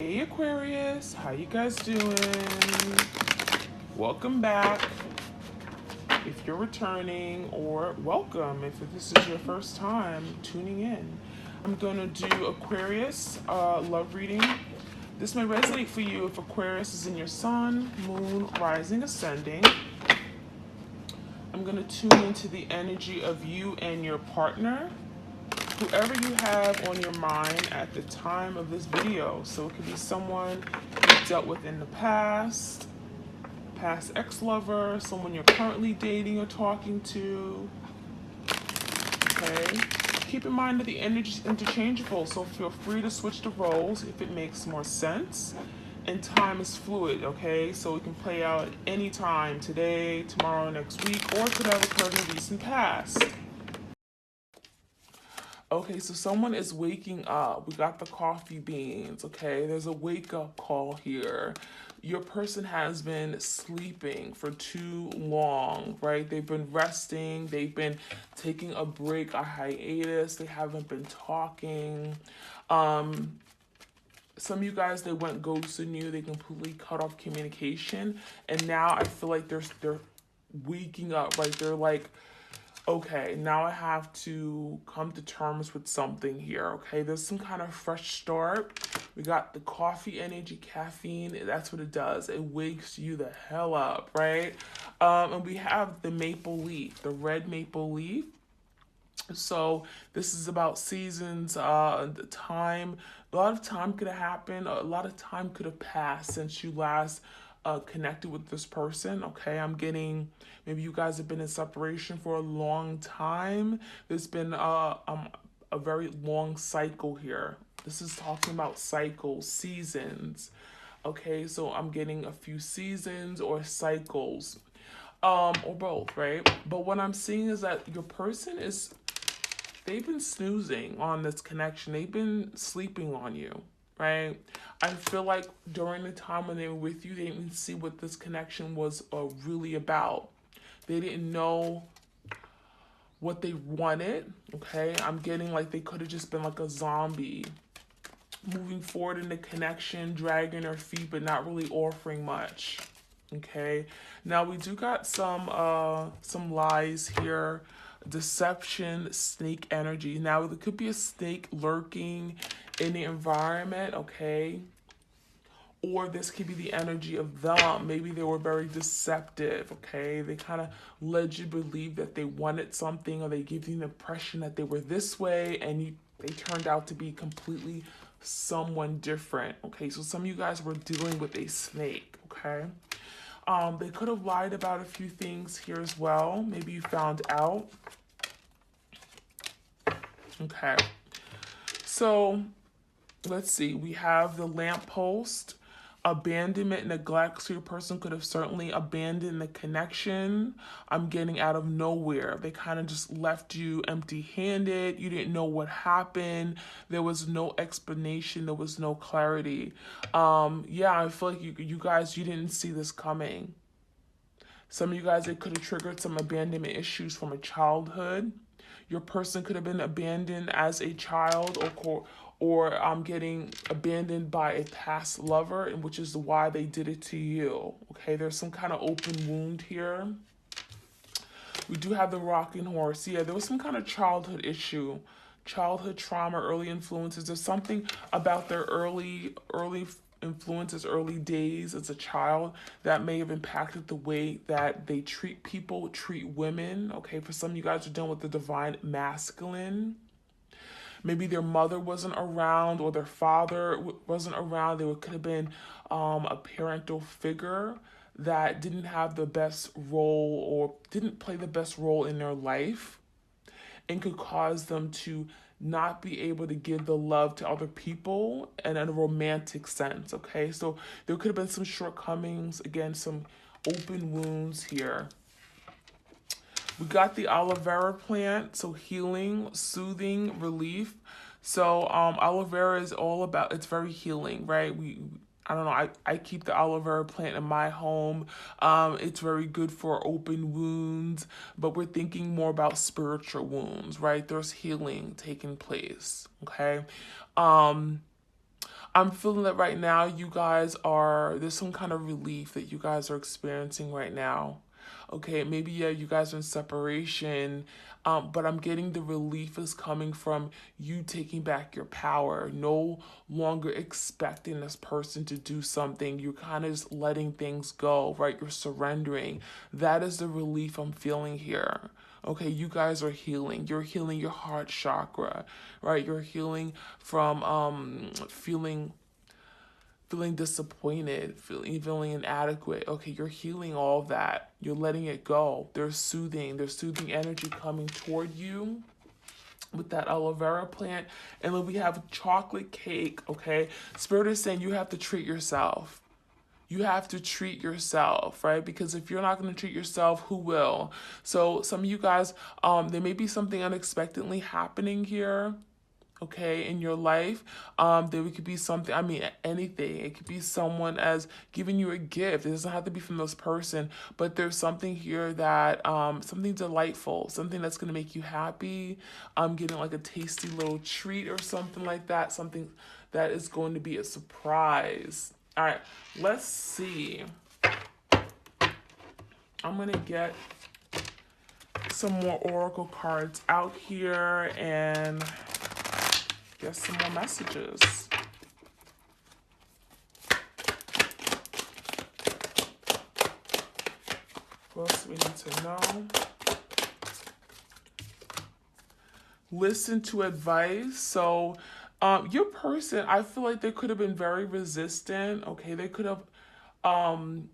Hey Aquarius, how you guys doing? Welcome back. If you're returning, or welcome if this is your first time tuning in. I'm gonna do Aquarius love reading. This may resonate for you if Aquarius is in your sun, moon, rising, ascending. I'm gonna tune into the energy of you and your partner, whoever you have on your mind at the time of this video. So it could be someone you dealt with in the past ex-lover, someone you're currently dating or talking to. Okay. Keep in mind that the energy is interchangeable, so feel free to switch the roles if it makes more sense. And time is fluid, okay? So it can play out any time, today, tomorrow, next week, or could have occurred in the recent past. Okay, so someone is waking up. We got the coffee beans, okay? There's a wake up call here. Your person has been sleeping for too long, right? They've been resting, they've been taking a break, a hiatus, they haven't been talking. Some of you guys, they went ghosting you, they completely cut off communication, and now I feel like they're waking up, right? They're like, okay, now I have to come to terms with something here, okay? There's some kind of fresh start. We got the coffee energy, caffeine. That's what it does. It wakes you the hell up, right? And we have the maple leaf, the red maple leaf. So this is about seasons, the time. A lot of time could have happened. A lot of time could have passed since you last connected with this person. Okay, I'm getting, maybe you guys have been in separation for a long time. There's been a very long cycle here. This is talking about cycles, seasons. Okay, so I'm getting a few seasons or cycles, or both, right? But what I'm seeing is that your person is, they've been snoozing on this connection. They've been sleeping on you, right? I feel like during the time when they were with you, they didn't see what this connection was really about. They didn't know what they wanted, okay? I'm getting like they could have just been like a zombie, moving forward in the connection, dragging their feet, but not really offering much. Okay. Now we do got some lies here. Deception, snake energy. Now there could be a snake lurking in the environment, okay? Or this could be the energy of them. Maybe they were very deceptive, okay? They kind of led you to believe that they wanted something, or they give you the impression that they were this way, and they turned out to be completely someone different, okay? So some of you guys were dealing with a snake, okay? They could have lied about a few things here as well. Maybe you found out. Okay. So let's see. We have the lamppost, abandonment, neglect. So your person could have certainly abandoned the connection. I'm getting out of nowhere. They kind of just left you empty-handed. You didn't know what happened. There was no explanation. There was no clarity. Yeah, I feel like you guys, you didn't see this coming. Some of you guys, it could have triggered some abandonment issues from a childhood. Your person could have been abandoned as a child, or getting abandoned by a past lover, and which is why they did it to you. Okay, there's some kind of open wound here. We do have the rocking horse. Yeah, there was some kind of childhood issue, childhood trauma, early influences. There's something about their early influences, early days as a child that may have impacted the way that they treat people, treat women. Okay, for some of you guys are dealing with the divine masculine. Maybe their mother wasn't around, or their father wasn't around. Could have been a parental figure that didn't have the best role, or didn't play the best role in their life, and could cause them to not be able to give the love to other people and in a romantic sense, okay? So there could have been some shortcomings, again, some open wounds here. We got the aloe vera plant, so healing, soothing, relief. So aloe vera is all about, it's very healing, right? I don't know, I keep the aloe vera plant in my home. It's very good for open wounds, but we're thinking more about spiritual wounds, right? There's healing taking place, okay? I'm feeling that right now you guys there's some kind of relief that you guys are experiencing right now. Okay, maybe, yeah, you guys are in separation, but I'm getting the relief is coming from you taking back your power, no longer expecting this person to do something. You're kind of just letting things go, right? You're surrendering. That is the relief I'm feeling here. Okay, you guys are healing. You're healing your heart chakra, right? You're healing from feeling disappointed, feeling inadequate. Okay, you're healing all that. You're letting it go. There's soothing energy coming toward you with that aloe vera plant. And then we have chocolate cake, okay? Spirit is saying you have to treat yourself. You have to treat yourself, right? Because if you're not going to treat yourself, who will? So some of you guys, there may be something unexpectedly happening here, okay, in your life. There could be something, I mean, anything. It could be someone as giving you a gift. It doesn't have to be from this person, but there's something here that, something delightful, something that's going to make you happy. I'm getting like a tasty little treat or something like that, something that is going to be a surprise. All right, let's see. I'm going to get some more oracle cards out here and get some more messages. What else do we need to know? Listen to advice. So your person, I feel like they could have been very resistant. Okay, they could have, I'm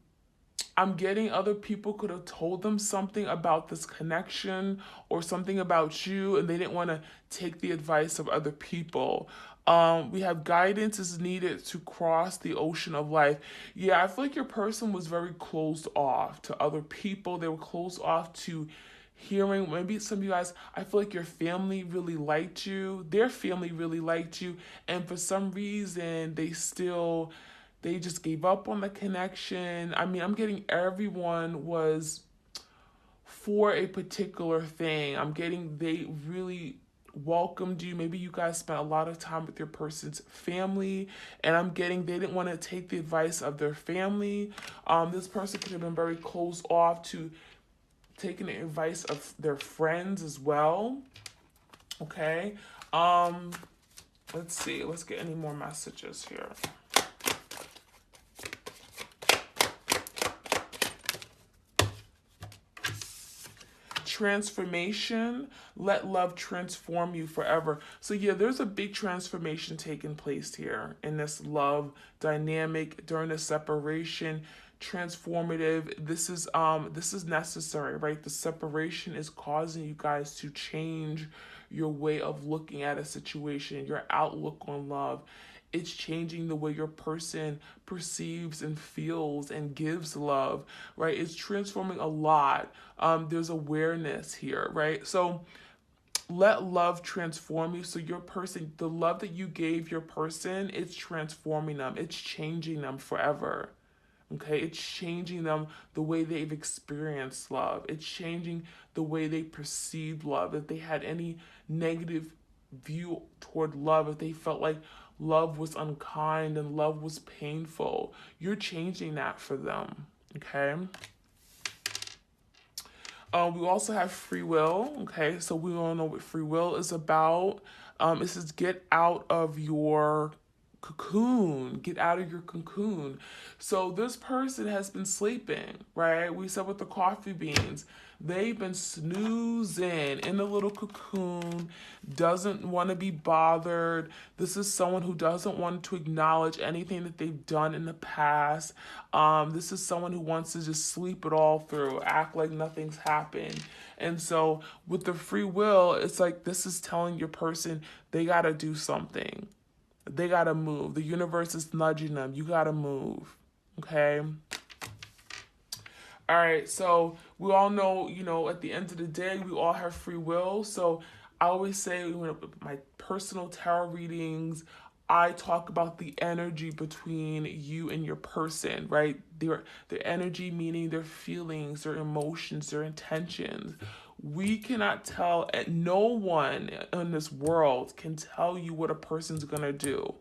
getting other people could have told them something about this connection or something about you, and they didn't want to take the advice of other people. We have guidance is needed to cross the ocean of life. Yeah, I feel like your person was very closed off to other people. They were closed off to hearing. Maybe some of you guys, I feel like your family really liked you. Their family really liked you. And for some reason, they just gave up on the connection. I mean, I'm getting everyone was for a particular thing. I'm getting they really welcomed you. Maybe you guys spent a lot of time with your person's family, and I'm getting they didn't want to take the advice of their family. This person could have been very closed off to taking the advice of their friends as well. Okay. Let's see. Let's get any more messages here. Transformation. Let love transform you forever. So yeah, there's a big transformation taking place here in this love dynamic during the separation. Transformative. This is necessary, right? The separation is causing you guys to change your way of looking at a situation, your outlook on love. It's changing the way your person perceives and feels and gives love, right? It's transforming a lot. There's awareness here, right? So let love transform you. So your person, the love that you gave your person, it's transforming them. It's changing them forever. Okay, it's changing them the way they've experienced love. It's changing the way they perceive love. If they had any negative view toward love, if they felt like love was unkind and love was painful, you're changing that for them. Okay. We also have free will. Okay, so we all know what free will is about. It says get out of your cocoon. Get out of your cocoon. So this person has been sleeping, right? We said with the coffee beans, they've been snoozing in a little cocoon, doesn't want to be bothered. This is someone who doesn't want to acknowledge anything that they've done in the past. This is someone who wants to just sleep it all through, act like nothing's happened. And so with the free will, it's like this is telling your person they got to do something. They got to move. The universe is nudging them. You got to move. Okay? All right. So we all know, at the end of the day, we all have free will. So I always say, my personal tarot readings, I talk about the energy between you and your person, right? Their energy, meaning their feelings, their emotions, their intentions. We cannot tell, no one in this world can tell you what a person's going to do.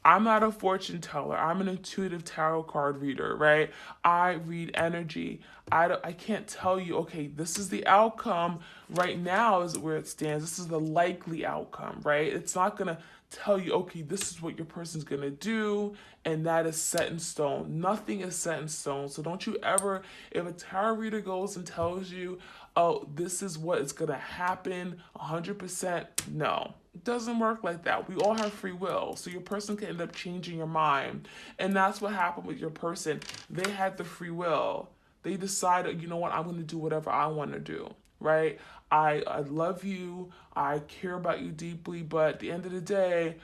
I'm not a fortune teller. I'm an intuitive tarot card reader, right? I read energy. I can't tell you, okay, this is the outcome right now is where it stands. This is the likely outcome, right? It's not going to tell you, okay, this is what your person's going to do, and that is set in stone. Nothing is set in stone. So don't you ever, if a tarot reader goes and tells you, oh, this is what is going to happen 100%, no. It doesn't work like that. We all have free will. So your person can end up changing your mind. And that's what happened with your person. They had the free will. They decided, you know what, I'm going to do whatever I want to do, right? I love you. I care about you deeply. But at the end of the day,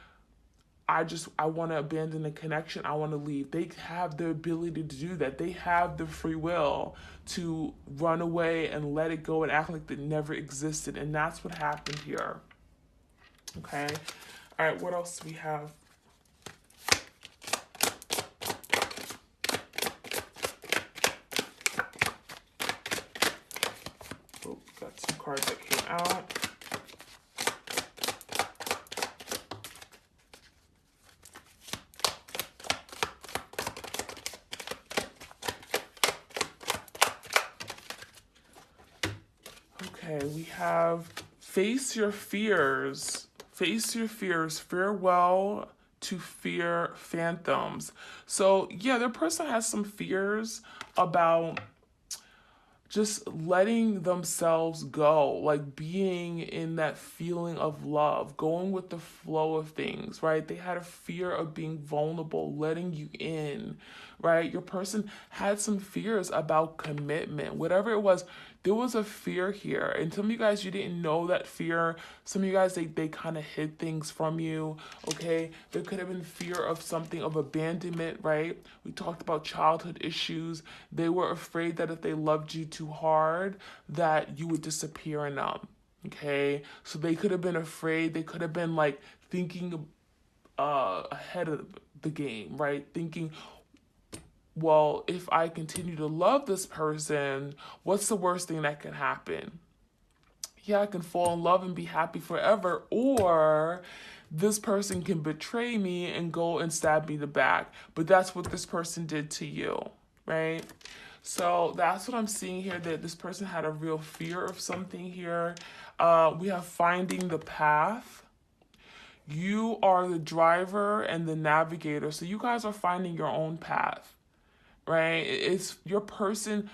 I want to abandon the connection. I want to leave. They have the ability to do that. They have the free will to run away and let it go and act like it never existed. And that's what happened here. Okay. All right. What else do we have? Oh, got some cards that came out. Okay, we have face your fears. Face your fears. Farewell to fear phantoms. So, yeah, their person has some fears about just letting themselves go, like being in that feeling of love, going with the flow of things, right? They had a fear of being vulnerable, letting you in, right? Your person had some fears about commitment, whatever it was. There was a fear here. And some of you guys, you didn't know that fear. Some of you guys, they kind of hid things from you, okay? There could have been fear of something, of abandonment, right? We talked about childhood issues. They were afraid that if they loved you too hard, that you would disappear in them, okay? So they could have been afraid. They could have been like thinking ahead of the game, right? Thinking, well, if I continue to love this person, what's the worst thing that can happen? Yeah, I can fall in love and be happy forever, or this person can betray me and go and stab me in the back. But that's what this person did to you, right? So that's what I'm seeing here, that this person had a real fear of something here. We have finding the path. You are the driver and the navigator. So you guys are finding your own path, right? It's your person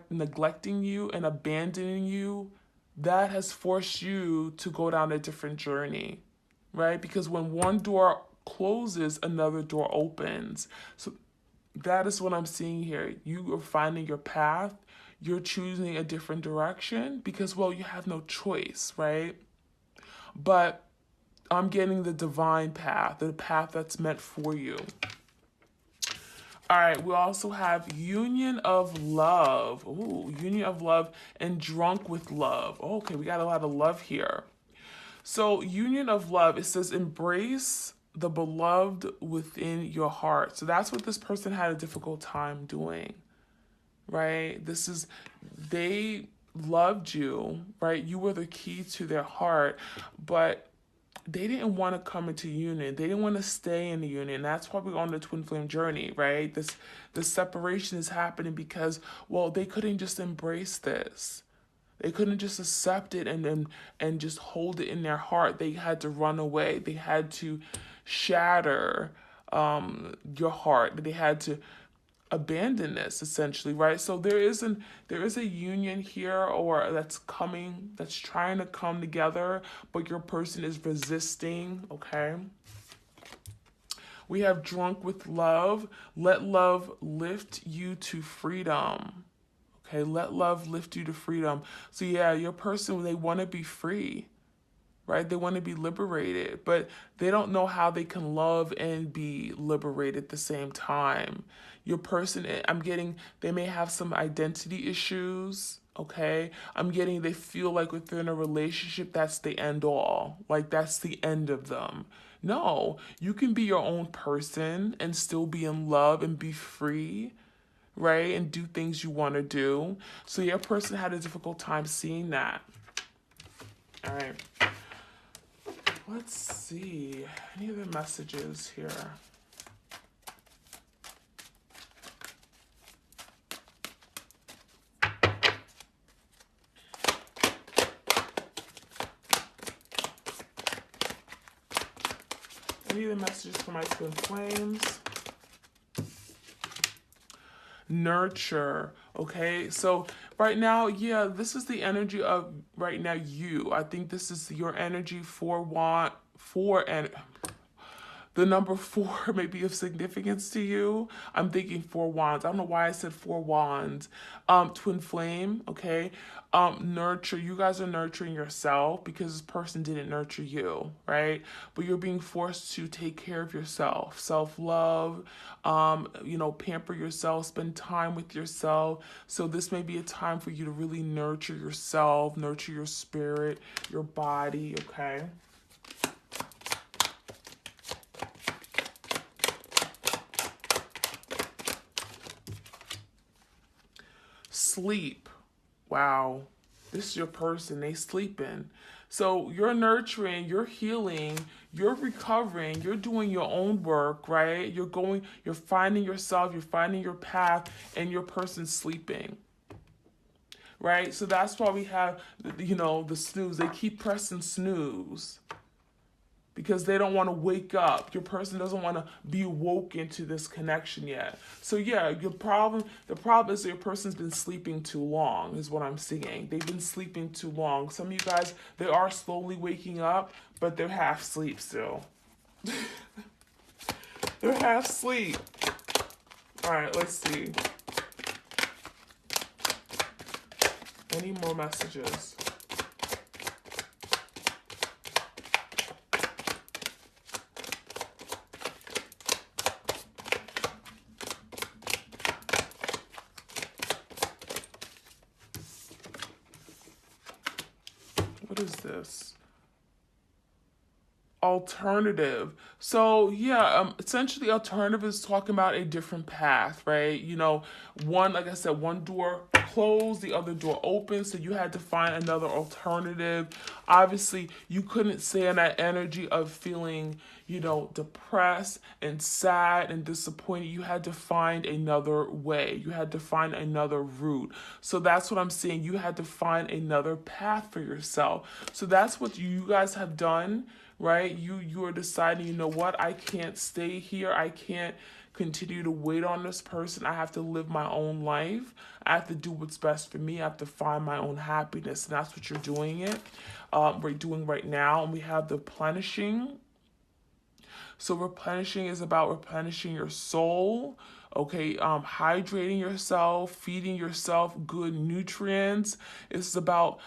neglecting you and abandoning you that has forced you to go down a different journey, right? Because when one door closes, another door opens. So that is what I'm seeing here. You are finding your path. You're choosing a different direction because, well, you have no choice, right? But I'm getting the divine path, the path that's meant for you. All right, we also have union of love. Ooh, union of love and drunk with love. Okay, we got a lot of love here. So union of love, it says embrace the beloved within your heart. So that's what this person had a difficult time doing, right? They loved you, right? You were the key to their heart, but they didn't want to come into union. They didn't want to stay in the union. That's why we're on the twin flame journey, right? This separation is happening because, well, they couldn't just embrace this. They couldn't just accept it and just hold it in their heart. They had to run away. They had to shatter your heart. They had to abandon this essentially, right? So there is a union here, or that's trying to come together, but your person is resisting, okay? We have drunk with love. Let love lift you to freedom. Okay, let love lift you to freedom. So yeah, your person, they want to be free, right? They want to be liberated, but they don't know how they can love and be liberated at the same time. Your person, I'm getting, they may have some identity issues, okay? I'm getting, they feel like within a relationship, that's the end all. Like, that's the end of them. No, you can be your own person and still be in love and be free, right? And do things you want to do. So your person had a difficult time seeing that. All right. Let's see. Any other messages here? Any other messages for my twin flames? Nurture. Okay, so right now, yeah, this is the energy of right now you. I think this is your energy and the number 4 may be of significance to you. I'm thinking 4 wands. I don't know why I said 4 wands. Twin flame, okay? Nurture. You guys are nurturing yourself because this person didn't nurture you, right? But you're being forced to take care of yourself. Self-love, pamper yourself, spend time with yourself. So this may be a time for you to really nurture yourself, nurture your spirit, your body, okay? Sleep. Wow. This is your person. They sleeping. So you're nurturing, you're healing, you're recovering, you're doing your own work, right? You're finding yourself, you're finding your path, and your person's sleeping. Right? So that's why we have, the snooze. They keep pressing snooze because they don't want to wake up. Your person doesn't want to be woke into this connection yet. So yeah, the problem is your person's been sleeping too long, is what I'm seeing. They've been sleeping too long. Some of you guys, they are slowly waking up, but they're half asleep still. They're half asleep. All right, let's see. Any more messages? What is this? Alternative. So yeah, essentially alternative is talking about a different path, right? One, like I said, one door closed, the other door open, so you had to find another alternative. Obviously, you couldn't stay in that energy of feeling, depressed and sad and disappointed. You had to find another way. You had to find another route. So that's what I'm saying. You had to find another path for yourself. So that's what you guys have done, right? You are deciding, you know what, I can't stay here. I can't continue to wait on this person. I have to live my own life. I have to do what's best for me. I have to find my own happiness. And that's what you're doing we're doing right now. And we have the replenishing. So replenishing is about replenishing your soul, okay? Hydrating yourself, feeding yourself good nutrients. It's about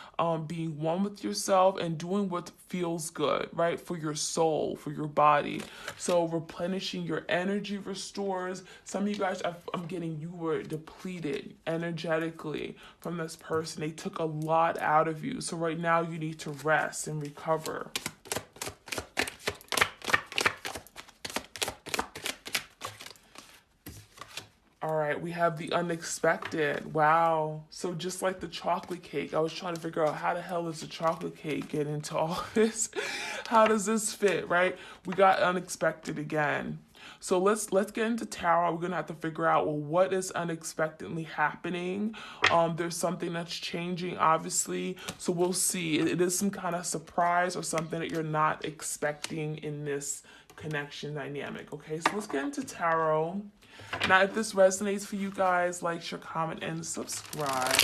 being one with yourself and doing what feels good, right? For your soul, for your body. So replenishing your energy restores. Some of you guys, I'm getting, you were depleted energetically from this person. They took a lot out of you. So right now you need to rest and recover. All right, we have the unexpected. Wow. So just like the chocolate cake, I was trying to figure out how the hell does the chocolate cake get into all this? How does this fit, right? We got unexpected again. So let's get into tarot. We're gonna have to figure out, well, what is unexpectedly happening? There's something that's changing, obviously. So we'll see. It is some kind of surprise or something that you're not expecting in this connection dynamic. Okay, so let's get into tarot. Now, if this resonates for you guys, like, share, comment, and subscribe.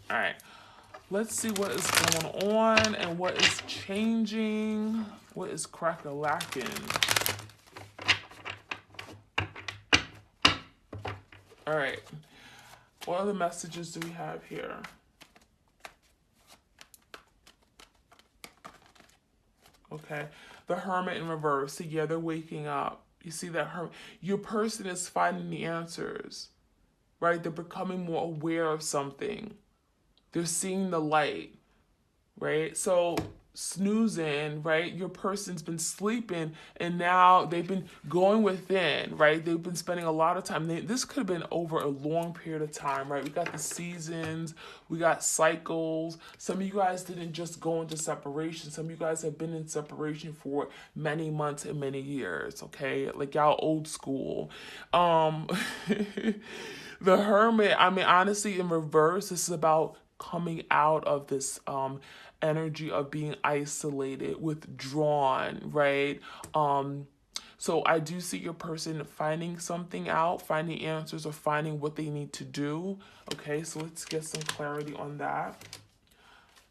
All right. Let's see what is going on and what is changing. What is crack-a-lacking? All right. What other messages do we have here? Okay. The Hermit in reverse. So yeah, they're waking up. You see that your person is finding the answers, right? They're becoming more aware of something. They're seeing the light, right? So snoozing, right? Your person's been sleeping and now they've been going within, right? They've been spending a lot of time. This could have been over a long period of time, right? We got the seasons, we got cycles. Some of you guys didn't just go into separation. Some of you guys have been in separation for many months and many years, okay? Like y'all old school. The Hermit, I mean, honestly, in reverse, this is about coming out of this energy of being isolated, withdrawn, right? So I do see your person finding something out, finding answers, or finding what they need to do. Okay, so let's get some clarity on that.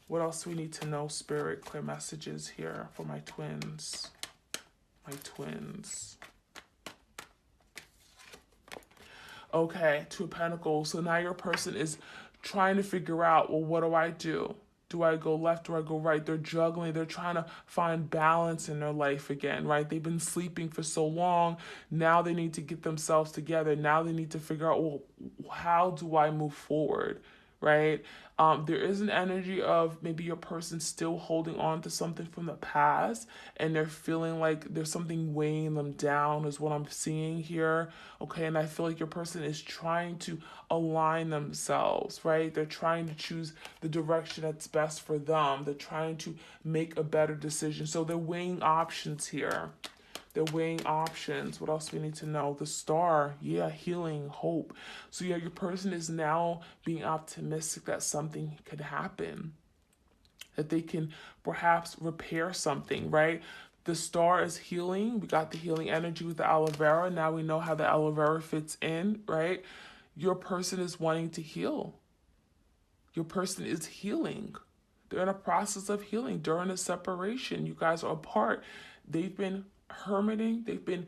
What else do we need to know, Spirit? Clear messages here for my twins. My twins. Okay, Two of Pentacles. So now your person is trying to figure out, well, what do I do? Do I go left? Do I go right? They're juggling. They're trying to find balance in their life again, right? They've been sleeping for so long. Now they need to get themselves together. Now they need to figure out, well, how do I move forward, right? There is an energy of maybe your person still holding on to something from the past and they're feeling like there's something weighing them down is what I'm seeing here. Okay, and I feel like your person is trying to align themselves, right? They're trying to choose the direction that's best for them. They're trying to make a better decision. So they're weighing options here. They're weighing options. What else do we need to know? The Star, yeah, healing, hope. So yeah, your person is now being optimistic that something could happen, that they can perhaps repair something, right? The Star is healing. We got the healing energy with the aloe vera. Now we know how the aloe vera fits in, right? Your person is wanting to heal. Your person is healing. They're in a process of healing during a separation. You guys are apart. They've been hermiting. They've been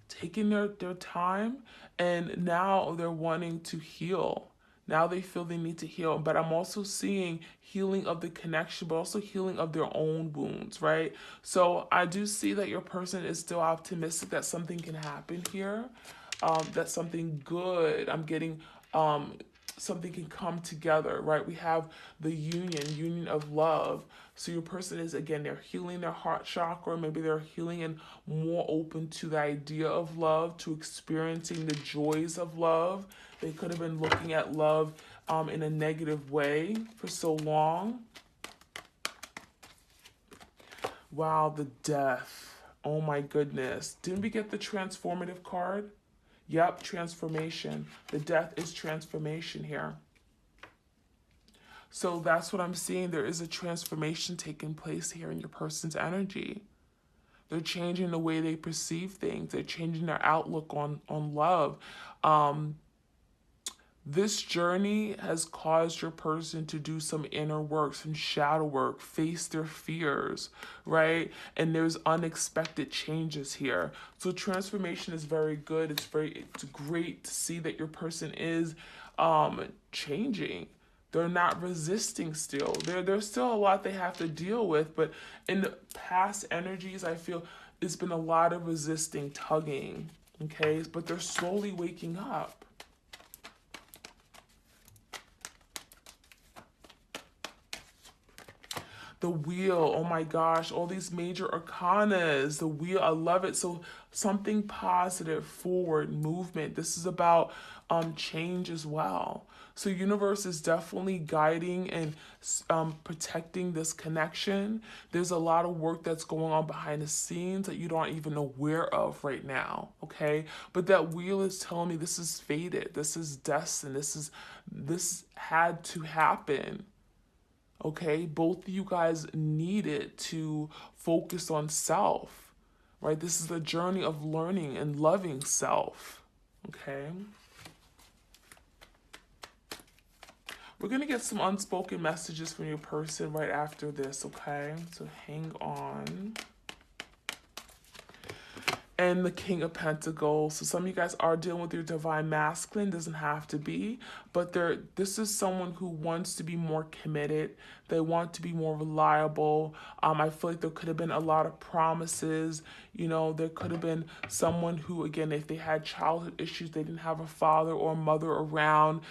taking their time, and now they're wanting to heal. Now they feel they need to heal. But I'm also seeing healing of the connection, but also healing of their own wounds, right? So I do see that your person is still optimistic that something can happen here, that something good. I'm getting something can come together, right? We have the union of love. So your person is, again, they're healing their heart chakra. Maybe they're healing and more open to the idea of love, to experiencing the joys of love. They could have been looking at love in a negative way for so long. Wow, the Death. Oh my goodness. Didn't we get the transformative card? Yep, transformation. The Death is transformation here. So that's what I'm seeing. There is a transformation taking place here in your person's energy. They're changing the way they perceive things. They're changing their outlook on love. This journey has caused your person to do some inner work, some shadow work, face their fears, right? And there's unexpected changes here. So transformation is very good. It's great to see that your person is changing. They're not resisting still. There's still a lot they have to deal with, but in the past energies, I feel it's been a lot of resisting, tugging, okay? But they're slowly waking up. The Wheel, oh my gosh, all these major arcanas. The Wheel, I love it. So something positive, forward, movement. This is about change as well. So universe is definitely guiding and protecting this connection. There's a lot of work that's going on behind the scenes that you don't even aware of right now, okay? But that Wheel is telling me this is fated. This is destined. This had to happen. Okay, both of you guys needed to focus on self, right? This is the journey of learning and loving self, okay? We're going to get some unspoken messages from your person right after this, okay? So hang on. and the King of Pentacles. So some of you guys are dealing with your divine masculine, doesn't have to be, but this is someone who wants to be more committed. They want to be more reliable. I feel like there could have been a lot of promises. You know, there could have been someone who, again, if they had childhood issues, they didn't have a father or a mother around,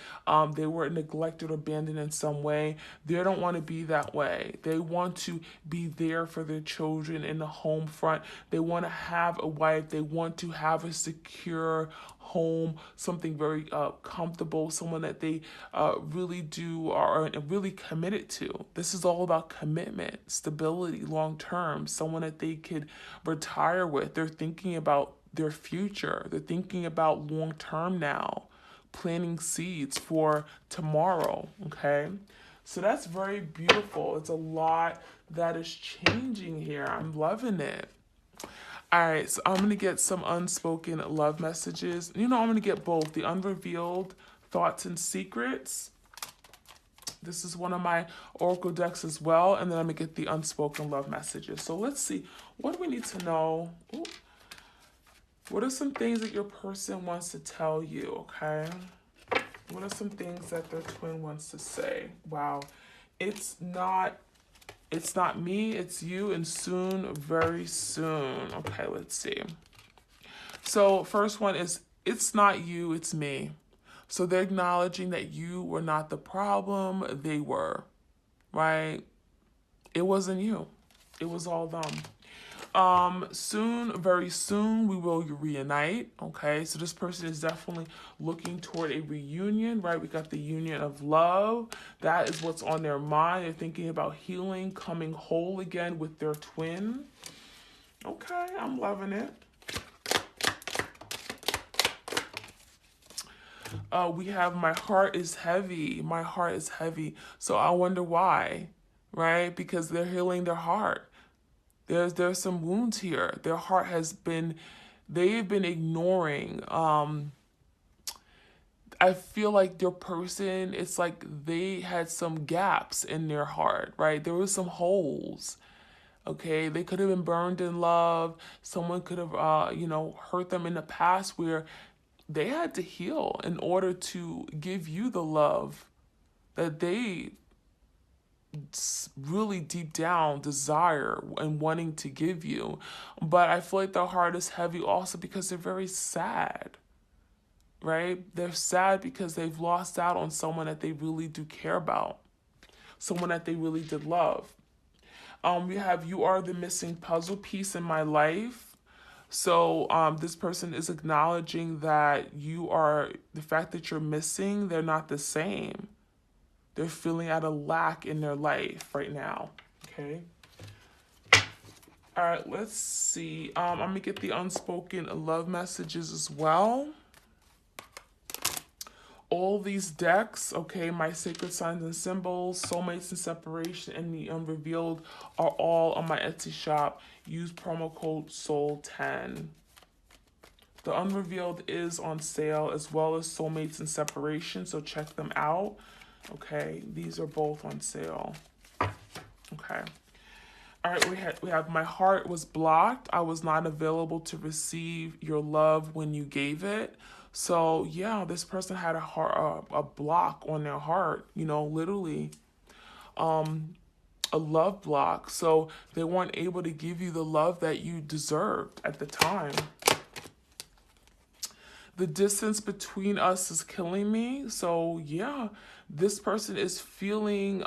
they were neglected or abandoned in some way. They don't want to be that way. They want to be there for their children in the home front. They want to have a wife. They want to have a secure home, something very comfortable, someone that they really are really committed to. This is all about commitment, stability, long term, someone that they could retire with. They're thinking about their future. They're thinking about long term now, planting seeds for tomorrow, okay? So that's very beautiful. It's a lot that is changing here. I'm loving it. All right, so I'm going to get some unspoken love messages. You know, I'm going to get both the unrevealed thoughts and secrets. This is one of my oracle decks as well. And then I'm going to get the unspoken love messages. So let's see. What do we need to know? Ooh. What are some things that your person wants to tell you, okay? What are some things that their twin wants to say? Wow. It's not me, it's you, and soon, very soon. Okay, let's see. So first one is, it's not you, it's me. So they're acknowledging that you were not the problem, they were, right? It wasn't you. It was all them. Soon, very soon, we will reunite. Okay, so this person is definitely looking toward a reunion, right? We got the union of love. That is what's on their mind. They're thinking about healing, coming whole again with their twin. Okay, I'm loving it. We have my heart is heavy. My heart is heavy. So I wonder why, right? Because they're healing their heart. There's some wounds here. Their heart they've been ignoring. I feel like their person, it's like they had some gaps in their heart, right? There was some holes. Okay, they could have been burned in love. Someone could have, hurt them in the past where they had to heal in order to give you the love that they really deep down desire and wanting to give you. But I feel like their heart is heavy also because they're very sad, right? They're sad because they've lost out on someone that they really do care about, someone that they really did love. We have, you are the missing puzzle piece in my life. So this person is acknowledging that the fact that you're missing, they're not the same. They're feeling at a lack in their life right now, okay? All right, let's see. I'm going to get the unspoken love messages as well. All these decks, okay, my sacred signs and symbols, soulmates and separation, and the unrevealed are all on my Etsy shop. Use promo code SOUL10. The unrevealed is on sale, as well as soulmates and separation, so check them out. Okay, these are both on sale. Okay. All right, we have my heart was blocked. I was not available to receive your love when you gave it. So yeah, this person had a block on their heart, literally, a love block. So they weren't able to give you the love that you deserved at the time. The distance between us is killing me. So yeah, this person is feeling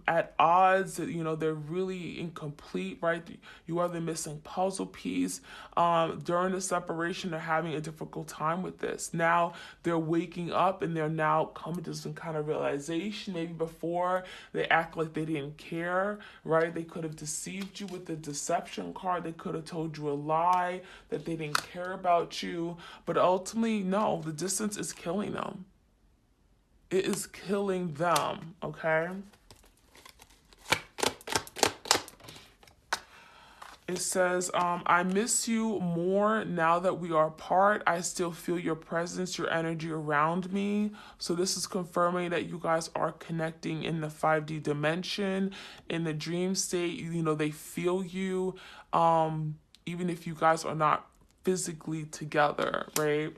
at odds that, they're really incomplete, right? You are the missing puzzle piece. During the separation, they're having a difficult time with this. Now they're waking up and they're now coming to some kind of realization. Maybe before they act like they didn't care, right? They could have deceived you with the deception card. They could have told you a lie that they didn't care about you. But ultimately, no, the distance is killing them. It is killing them, okay? It says, I miss you more now that we are apart. I still feel your presence, your energy around me. So this is confirming that you guys are connecting in the 5D dimension, in the dream state. They feel you, even if you guys are not physically together, right?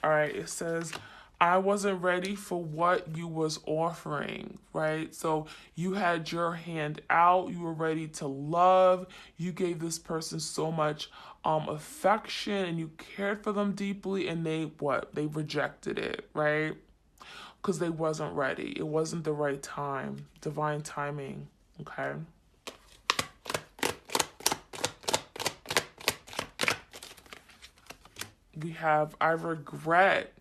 All right, it says, I wasn't ready for what you was offering, right? So you had your hand out, you were ready to love, you gave this person so much affection and you cared for them deeply, and they rejected it, right? Because they wasn't ready. It wasn't the right time, divine timing, okay? We have, I regret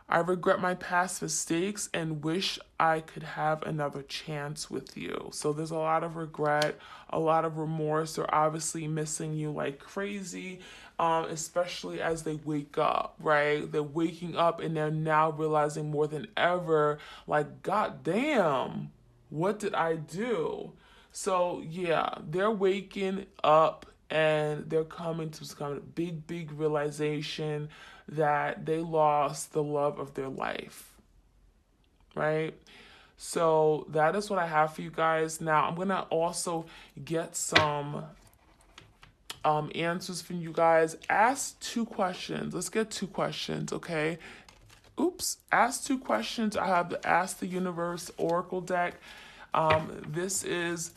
my past mistakes and wish I could have another chance with you. So there's a lot of regret, a lot of remorse. They're obviously missing you like crazy, especially as they wake up, right? They're waking up and they're now realizing more than ever, like, God damn, what did I do? So yeah, they're waking up and they're coming to some kind of big realization that they lost the love of their life, right? So that is what I have for you guys. Now I'm gonna also get some answers from you guys. Ask 2 questions. Let's get 2 questions, okay? Oops, ask 2 questions. I have the Ask the Universe Oracle deck. This is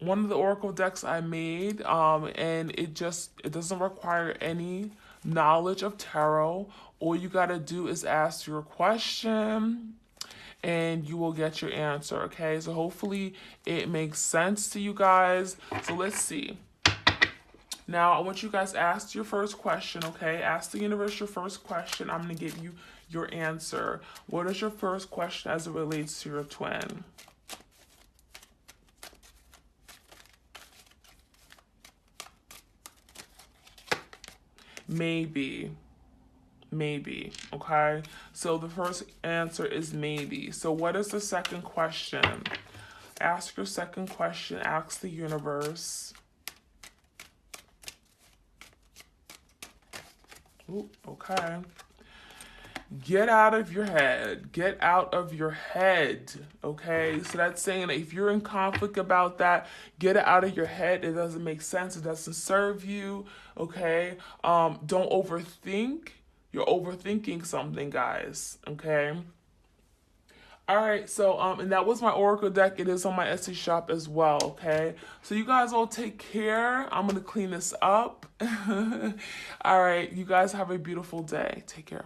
one of the oracle decks I made, and it doesn't require any knowledge of tarot. All you gotta do is ask your question and you will get your answer, okay? So hopefully it makes sense to you guys. So let's see. Now I want you guys to ask your first question, okay? Ask the universe your first question. I'm gonna give you your answer. What is your first question as it relates to your twin? Maybe, okay? So the first answer is maybe. So what is the second question? Ask your second question, ask the universe. Ooh, okay. Get out of your head. Get out of your head, okay? So that's saying that if you're in conflict about that, get it out of your head. It doesn't make sense. It doesn't serve you, okay? Don't overthink. You're overthinking something, guys, okay? All right, so and that was my oracle deck. It is on my Etsy shop as well, okay? So you guys all take care. I'm going to clean this up. All right, you guys have a beautiful day. Take care.